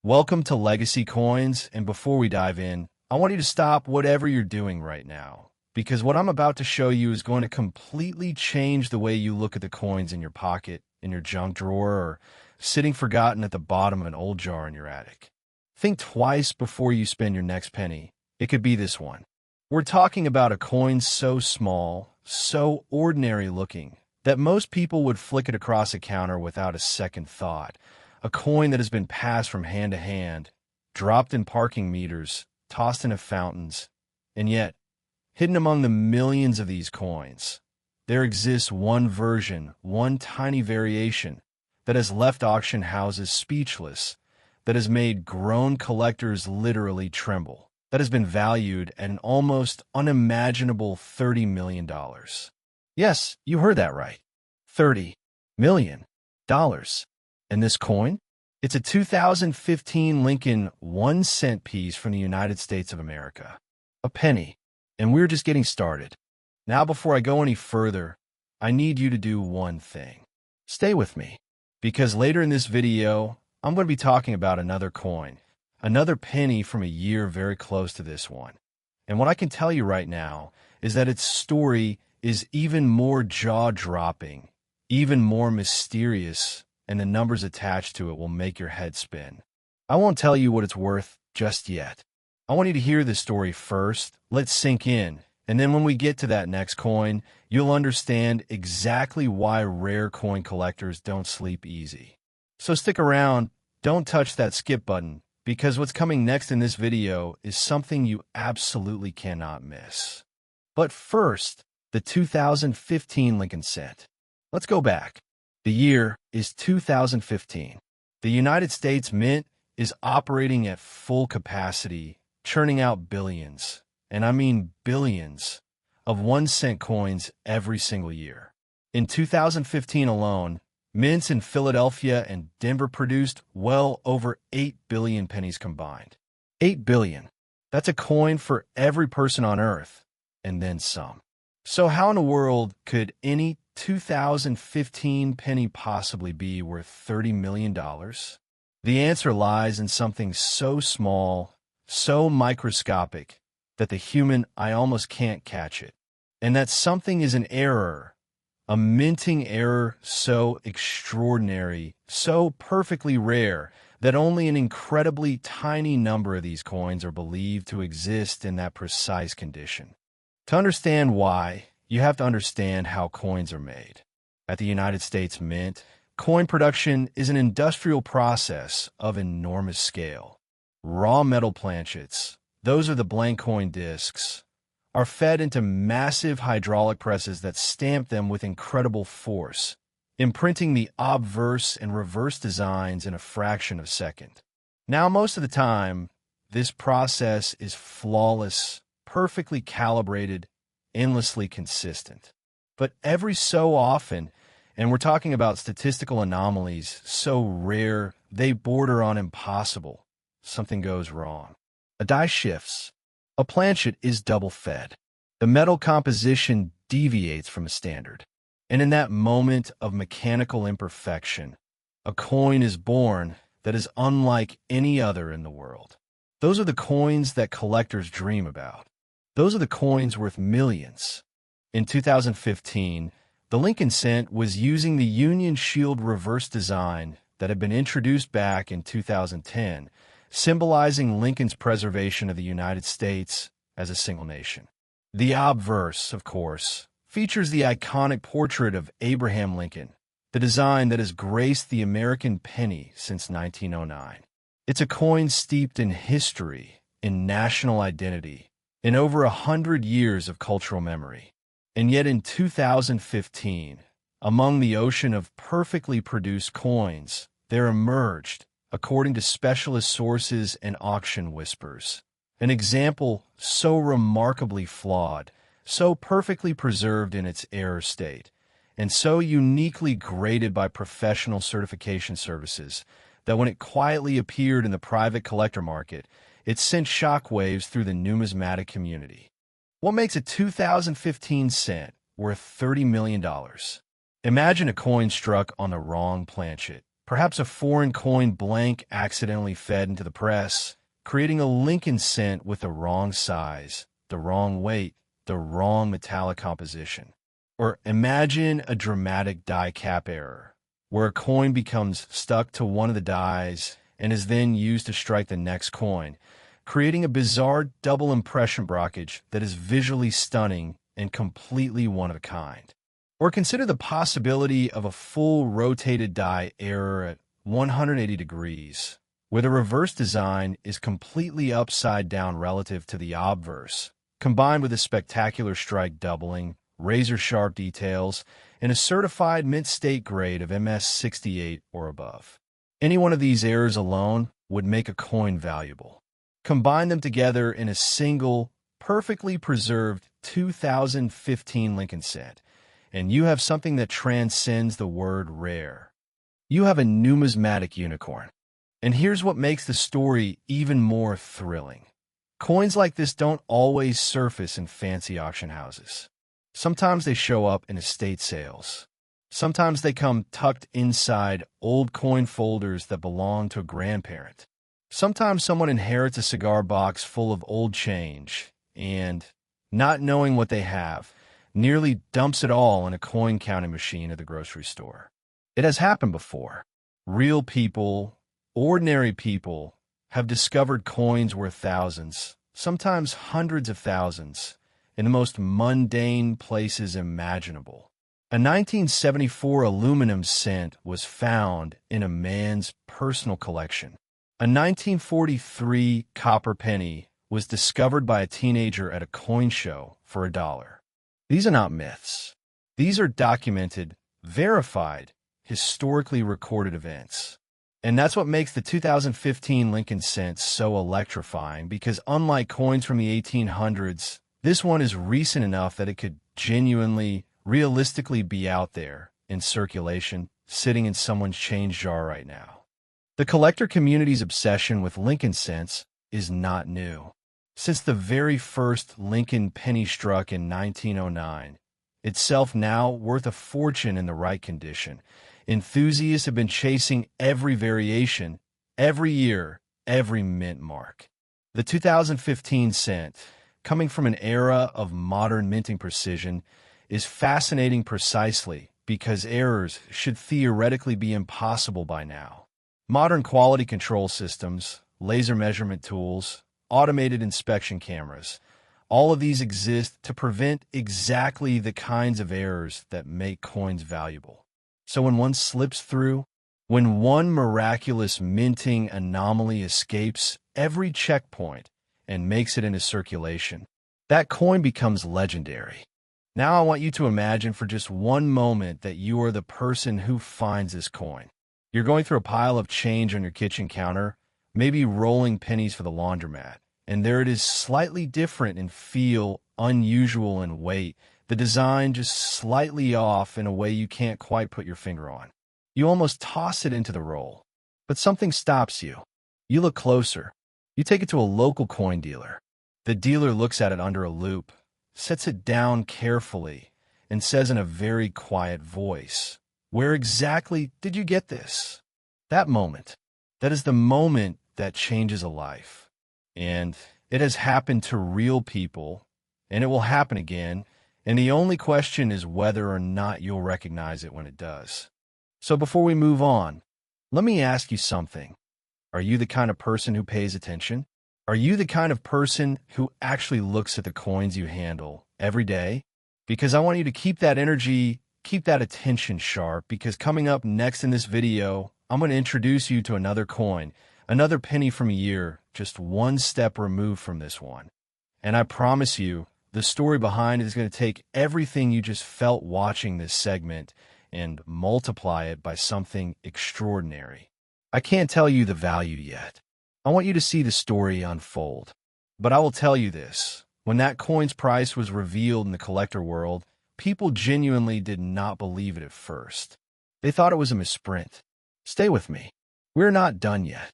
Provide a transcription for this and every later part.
Welcome to Legacy Coins, and before we dive in, I want you to stop whatever you're doing right now, because what I'm about to show you is going to completely change the way you look at the coins in your pocket, in your junk drawer, or sitting forgotten at the bottom of an old jar in your attic. Think twice before you spend your next penny. It could be this one. We're talking about a coin so small, so ordinary looking, that most people would flick it across a counter without a second thought. A coin that has been passed from hand to hand, dropped in parking meters, tossed into fountains, and yet, hidden among the millions of these coins, there exists one version, one tiny variation, that has left auction houses speechless, that has made grown collectors literally tremble, that has been valued at an almost unimaginable $30 million. Yes, you heard that right. $30 million. And this coin? It's a 2015 Lincoln 1-cent piece from the United States of America. A penny. And we're just getting started. Now, before I go any further, I need you to do one thing. Stay with me, because later in this video, I'm going to be talking about another coin, another penny from a year very close to this one. And what I can tell you right now is that its story is even more jaw-dropping, even more mysterious, and the numbers attached to it will make your head spin. I won't tell you what it's worth just yet. I want you to hear this story first, let it sink in, and then when we get to that next coin, you'll understand exactly why rare coin collectors don't sleep easy. So stick around, don't touch that skip button, because what's coming next in this video is something you absolutely cannot miss. But first, the 2015 Lincoln cent. Let's go back. The year is 2015. The United States Mint is operating at full capacity, churning out billions, and I mean billions, of 1-cent coins every single year. In 2015 alone, mints in Philadelphia and Denver produced well over 8 billion pennies combined. 8 billion. That's a coin for every person on Earth, and then some. So how in the world could any 2015 penny possibly be worth $30 million? The answer lies in something so small, so microscopic, that the human eye almost can't catch it. And that something is an error, a minting error so extraordinary, so perfectly rare, that only an incredibly tiny number of these coins are believed to exist in that precise condition. To understand why, you have to understand how coins are made. At the United States Mint, coin production is an industrial process of enormous scale. Raw metal planchets, those are the blank coin discs, are fed into massive hydraulic presses that stamp them with incredible force, imprinting the obverse and reverse designs in a fraction of a second. Now, most of the time, this process is flawless, perfectly calibrated, endlessly consistent. But every so often, and we're talking about statistical anomalies so rare they border on impossible, something goes wrong. A die shifts. A planchet is double-fed. The metal composition deviates from a standard. And in that moment of mechanical imperfection, a coin is born that is unlike any other in the world. Those are the coins that collectors dream about. Those are the coins worth millions. In 2015, the Lincoln cent was using the Union Shield reverse design that had been introduced back in 2010, symbolizing Lincoln's preservation of the United States as a single nation. The obverse, of course, features the iconic portrait of Abraham Lincoln, the design that has graced the American penny since 1909. It's a coin steeped in history, in national identity, in over 100 years of cultural memory. And yet in 2015, among the ocean of perfectly produced coins, there emerged, according to specialist sources and auction whispers, an example so remarkably flawed, so perfectly preserved in its error state, and so uniquely graded by professional certification services that when it quietly appeared in the private collector market, it sent shockwaves through the numismatic community. What makes a 2015 cent worth $30 million? Imagine a coin struck on the wrong planchet, Perhaps a foreign coin blank accidentally fed into the press, creating a Lincoln cent with the wrong size, the wrong weight, the wrong metallic composition. Or imagine a dramatic die cap error, where a coin becomes stuck to one of the dies and is then used to strike the next coin, creating a bizarre double impression blockage that is visually stunning and completely one of a kind. Or consider the possibility of a full rotated die error at 180 degrees, where the reverse design is completely upside down relative to the obverse, combined with a spectacular strike doubling, razor-sharp details, and a certified mint state grade of MS-68 or above. Any one of these errors alone would make a coin valuable. Combine them together in a single, perfectly preserved 2015 Lincoln cent, and you have something that transcends the word rare. You have a numismatic unicorn. And here's what makes the story even more thrilling. Coins like this don't always surface in fancy auction houses. Sometimes they show up in estate sales. Sometimes they come tucked inside old coin folders that belong to a grandparent. Sometimes someone inherits a cigar box full of old change and, not knowing what they have, nearly dumps it all in a coin counting machine at the grocery store. It has happened before. Real people, ordinary people, have discovered coins worth thousands, sometimes hundreds of thousands, in the most mundane places imaginable. A 1974 aluminum cent was found in a man's personal collection. A 1943 copper penny was discovered by a teenager at a coin show for $1. These are not myths. These are documented, verified, historically recorded events. And that's what makes the 2015 Lincoln cent so electrifying, because unlike coins from the 1800s, this one is recent enough that it could genuinely, realistically be out there, in circulation, sitting in someone's change jar right now. The collector community's obsession with Lincoln cents is not new. Since the very first Lincoln penny struck in 1909, itself now worth a fortune in the right condition, enthusiasts have been chasing every variation, every year, every mint mark. The 2015 cent, coming from an era of modern minting precision, is fascinating precisely because errors should theoretically be impossible by now. Modern quality control systems, laser measurement tools, automated inspection cameras, all of these exist to prevent exactly the kinds of errors that make coins valuable. So when one slips through, when one miraculous minting anomaly escapes every checkpoint and makes it into circulation, that coin becomes legendary. Now I want you to imagine for just one moment that you are the person who finds this coin. You're going through a pile of change on your kitchen counter, maybe rolling pennies for the laundromat, and there it is, slightly different in feel, unusual in weight, the design just slightly off in a way you can't quite put your finger on. You almost toss it into the roll, but something stops you. You look closer. You take it to a local coin dealer. The dealer looks at it under a loupe, sets it down carefully, and says in a very quiet voice, "Where exactly did you get this?" That moment, that is the moment that changes a life. And it has happened to real people, and it will happen again, and the only question is whether or not you'll recognize it when it does. So before we move on, let me ask you something. Are you the kind of person who pays attention? Are you the kind of person who actually looks at the coins you handle every day? Because I want you to keep that energy, keep that attention sharp, because coming up next in this video, I'm going to introduce you to another coin, another penny from a year, just one step removed from this one. And I promise you, the story behind it is going to take everything you just felt watching this segment and multiply it by something extraordinary. I can't tell you the value yet. I want you to see the story unfold. But I will tell you this. When that coin's price was revealed in the collector world, people genuinely did not believe it at first. They thought it was a misprint. Stay with me. We're not done yet.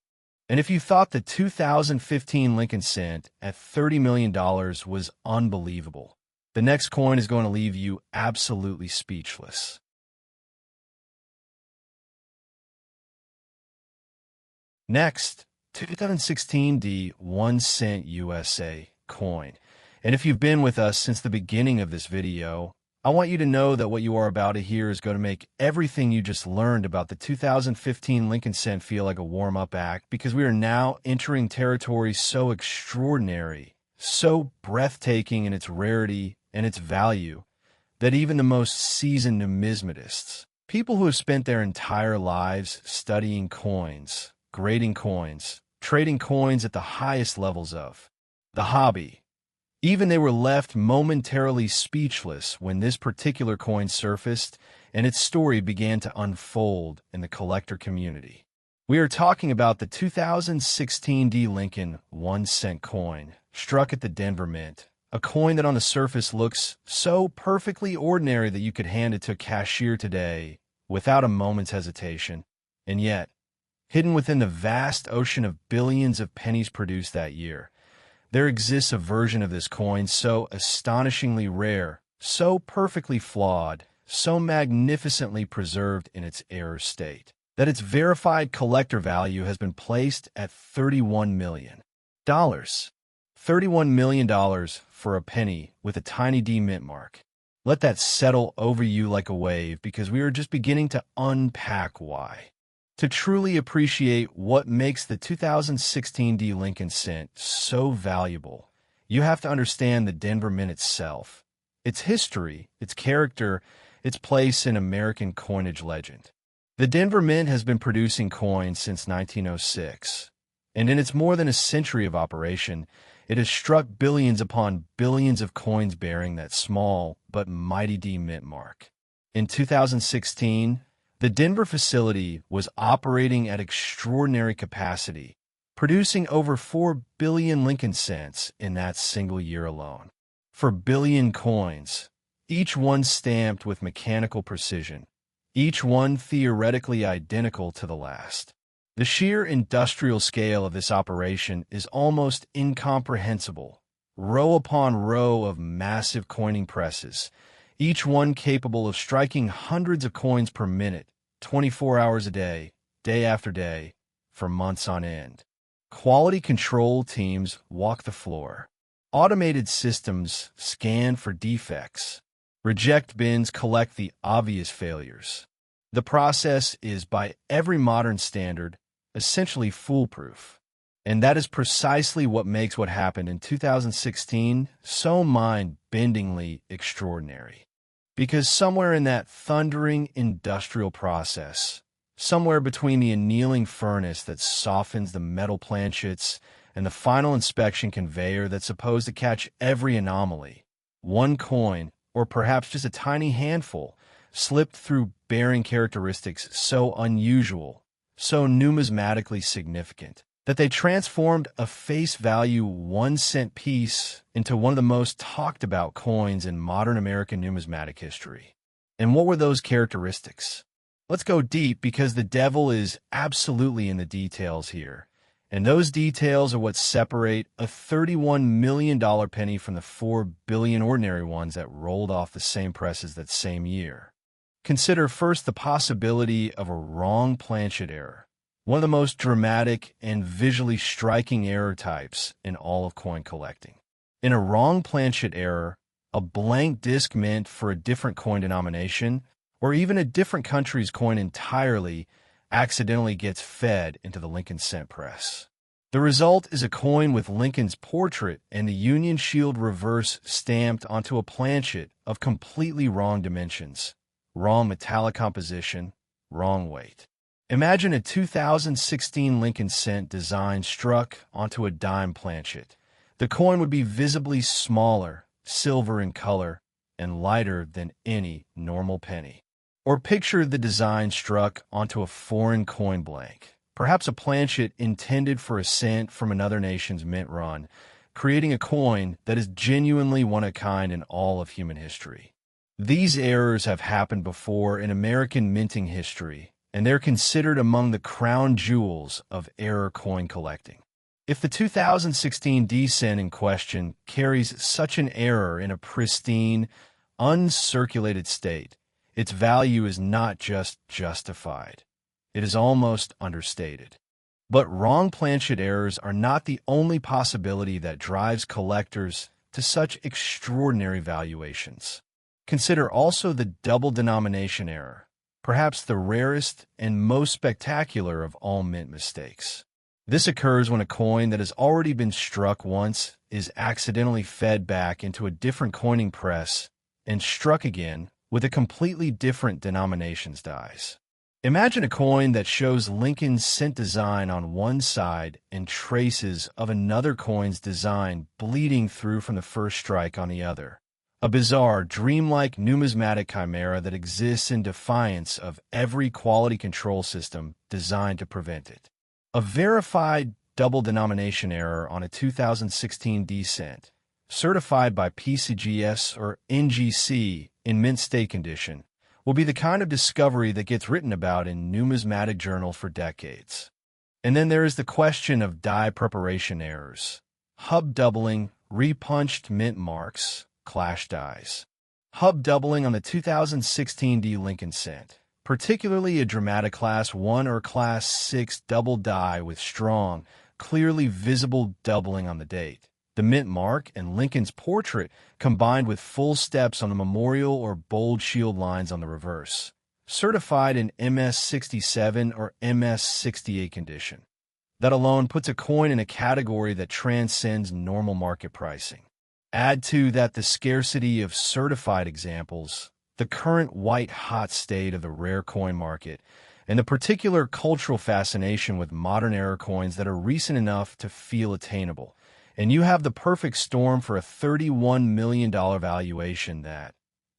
And if you thought the 2015 Lincoln cent at $30 million was unbelievable, the next coin is going to leave you absolutely speechless. Next, 2016 D 1 cent USA coin. And if you've been with us since the beginning of this video, I want you to know that what you are about to hear is going to make everything you just learned about the 2015 Lincoln cent feel like a warm-up act, because we are now entering territory so extraordinary, so breathtaking in its rarity and its value, that even the most seasoned numismatists, people who have spent their entire lives studying coins, grading coins, trading coins at the highest levels of the hobby, even they were left momentarily speechless when this particular coin surfaced and its story began to unfold in the collector community. We are talking about the 2016 D Lincoln 1 cent coin, struck at the Denver Mint, a coin that on the surface looks so perfectly ordinary that you could hand it to a cashier today without a moment's hesitation. And yet, hidden within the vast ocean of billions of pennies produced that year, there exists a version of this coin so astonishingly rare, so perfectly flawed, so magnificently preserved in its error state, that its verified collector value has been placed at $31 million. $31 million for a penny with a tiny D mint mark. Let that settle over you like a wave, because we are just beginning to unpack why. To truly appreciate what makes the 2016 D Lincoln cent so valuable, you have to understand the Denver Mint itself, its history, its character, its place in American coinage legend. The Denver Mint has been producing coins since 1906, and in its more than a century of operation, it has struck billions upon billions of coins bearing that small but mighty D mint mark. In 2016, the Denver facility was operating at extraordinary capacity, producing over 4 billion Lincoln cents in that single year alone. 4 billion coins, each one stamped with mechanical precision, each one theoretically identical to the last. The sheer industrial scale of this operation is almost incomprehensible. Row upon row of massive coining presses, each one capable of striking hundreds of coins per minute, 24 hours a day, day after day, for months on end. Quality control teams walk the floor. Automated systems scan for defects. Reject bins collect the obvious failures. The process is, by every modern standard, essentially foolproof. And that is precisely what makes what happened in 2016 so mind-bendingly extraordinary. Because somewhere in that thundering industrial process, somewhere between the annealing furnace that softens the metal planchets and the final inspection conveyor that's supposed to catch every anomaly, one coin, or perhaps just a tiny handful, slipped through bearing characteristics so unusual, so numismatically significant, that they transformed a face value 1 cent piece into one of the most talked about coins in modern American numismatic history. And what were those characteristics? Let's go deep, because the devil is absolutely in the details here. And those details are what separate a $31 million penny from the 4 billion ordinary ones that rolled off the same presses that same year. Consider first the possibility of a wrong planchet error, one of the most dramatic and visually striking error types in all of coin collecting. In a wrong planchet error, a blank disc mint for a different coin denomination, or even a different country's coin entirely, accidentally gets fed into the Lincoln cent press. The result is a coin with Lincoln's portrait and the Union Shield reverse stamped onto a planchet of completely wrong dimensions, wrong metallic composition, wrong weight. Imagine a 2016 Lincoln cent design struck onto a dime planchet. The coin would be visibly smaller, silver in color, and lighter than any normal penny. Or picture the design struck onto a foreign coin blank, perhaps a planchet intended for a cent from another nation's mint run, creating a coin that is genuinely one of a kind in all of human history. These errors have happened before in American minting history, and they're considered among the crown jewels of error coin collecting. If the 2016 D cent in question carries such an error in a pristine, uncirculated state, its value is not just justified. It is almost understated. But wrong planchet errors are not the only possibility that drives collectors to such extraordinary valuations. Consider also the double denomination error, perhaps the rarest and most spectacular of all mint mistakes. This occurs when a coin that has already been struck once is accidentally fed back into a different coining press and struck again with a completely different denomination's dies. Imagine a coin that shows Lincoln's cent design on one side and traces of another coin's design bleeding through from the first strike on the other. A bizarre, dreamlike numismatic chimera that exists in defiance of every quality control system designed to prevent it. A verified double denomination error on a 2016 D-cent, certified by PCGS or NGC in mint state condition, will be the kind of discovery that gets written about in numismatic journal for decades. And then there is the question of die preparation errors, hub doubling, repunched mint marks, clash dies. Hub doubling on the 2016 D Lincoln cent, particularly a dramatic Class 1 or Class 6 double die with strong, clearly visible doubling on the date. The mint mark and Lincoln's portrait combined with full steps on the memorial or bold shield lines on the reverse, certified in MS-67 or MS-68 condition. That alone puts a coin in a category that transcends normal market pricing. Add to that the scarcity of certified examples, the current white-hot state of the rare coin market, and the particular cultural fascination with modern-era coins that are recent enough to feel attainable, and you have the perfect storm for a $31 million valuation that,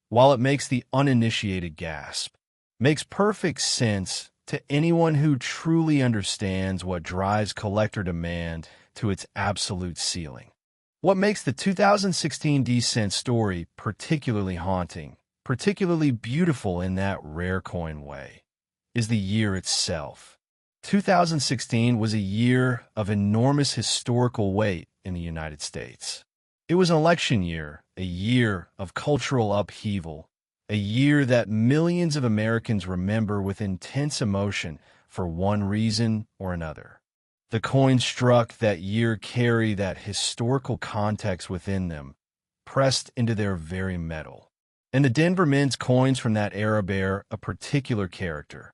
while it makes the uninitiated gasp, makes perfect sense to anyone who truly understands what drives collector demand to its absolute ceiling. What makes the 2016 D-cent story particularly haunting, particularly beautiful in that rare coin way, is the year itself. 2016 was a year of enormous historical weight in the United States. It was an election year, a year of cultural upheaval, a year that millions of Americans remember with intense emotion for one reason or another. The coins struck that year carry that historical context within them, pressed into their very metal. And the Denver Mint's coins from that era bear a particular character,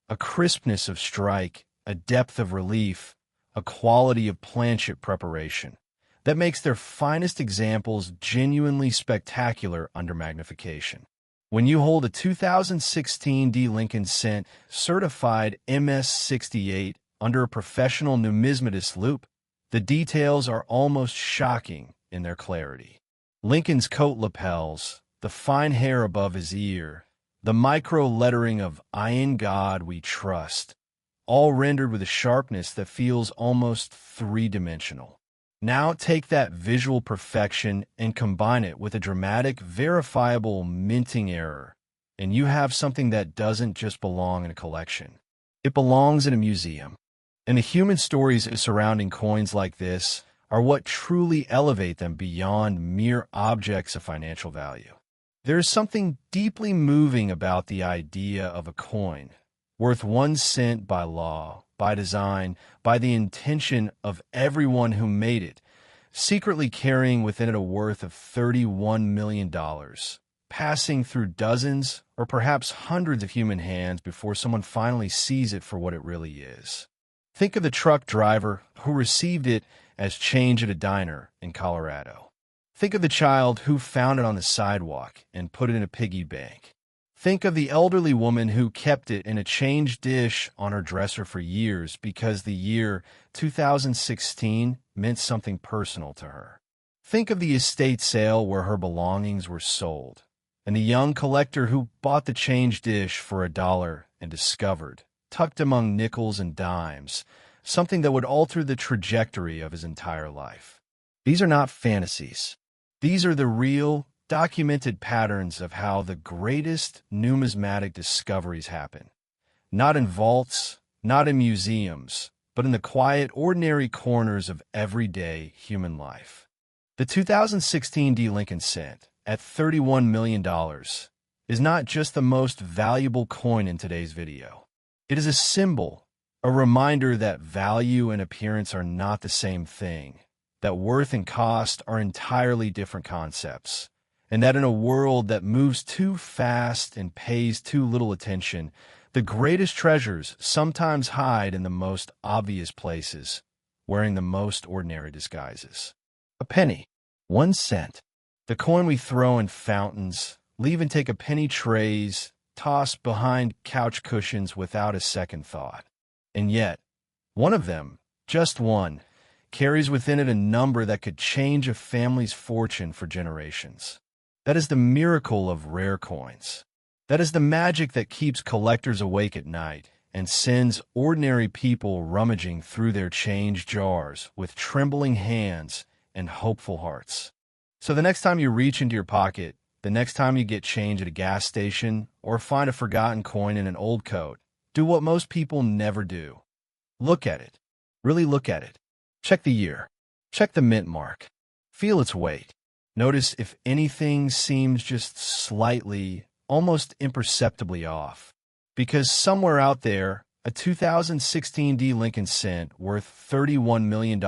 a crispness of strike, a depth of relief, a quality of planchet preparation that makes their finest examples genuinely spectacular under magnification. When you hold a 2016 D Lincoln cent certified MS-68 under a professional numismatist loupe, the details are almost shocking in their clarity. Lincoln's coat lapels, the fine hair above his ear, the micro-lettering of "I in God we trust," all rendered with a sharpness that feels almost three-dimensional. Now take that visual perfection and combine it with a dramatic, verifiable minting error, and you have something that doesn't just belong in a collection. It belongs in a museum. And the human stories surrounding coins like this are what truly elevate them beyond mere objects of financial value. There is something deeply moving about the idea of a coin, worth 1 cent by law, by design, by the intention of everyone who made it, secretly carrying within it a worth of $31 million, passing through dozens or perhaps hundreds of human hands before someone finally sees it for what it really is. Think of the truck driver who received it as change at a diner in Colorado. Think of the child who found it on the sidewalk and put it in a piggy bank. Think of the elderly woman who kept it in a change dish on her dresser for years because the year 2016 meant something personal to her. Think of the estate sale where her belongings were sold, and the young collector who bought the change dish for $1 and discovered, tucked among nickels and dimes, something that would alter the trajectory of his entire life. These are not fantasies. These are the real, documented patterns of how the greatest numismatic discoveries happen. Not in vaults, not in museums, but in the quiet, ordinary corners of everyday human life. The 2016 D Lincoln cent, at $31 million, is not just the most valuable coin in today's video. It is a symbol, A reminder that value and appearance are not the same thing, that worth and cost are entirely different concepts, and that in a world that moves too fast and pays too little attention, the greatest treasures sometimes hide in the most obvious places, wearing the most ordinary disguises. A penny, 1 cent, the coin we throw in fountains, leave and take a penny trays, tossed behind couch cushions without a second thought. And yet, one of them, just one, carries within it a number that could change a family's fortune for generations. That is the miracle of rare coins. That is the magic that keeps collectors awake at night and sends ordinary people rummaging through their change jars with trembling hands and hopeful hearts. So the next time you reach into your pocket, the next time you get change at a gas station, or find a forgotten coin in an old coat, do what most people never do. Look at it. Really look at it. Check the year. Check the mint mark. Feel its weight. Notice if anything seems just slightly, almost imperceptibly off. Because somewhere out there, a 2016 D Lincoln cent worth $31 million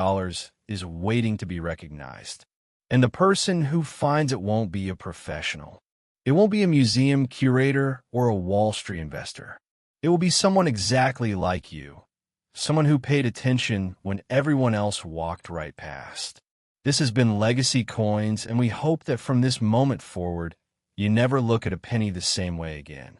is waiting to be recognized. And the person who finds it won't be a professional. It won't be a museum curator or a Wall Street investor. It will be someone exactly like you, someone who paid attention when everyone else walked right past. This has been Legacy Coins, and we hope that from this moment forward, you never look at a penny the same way again.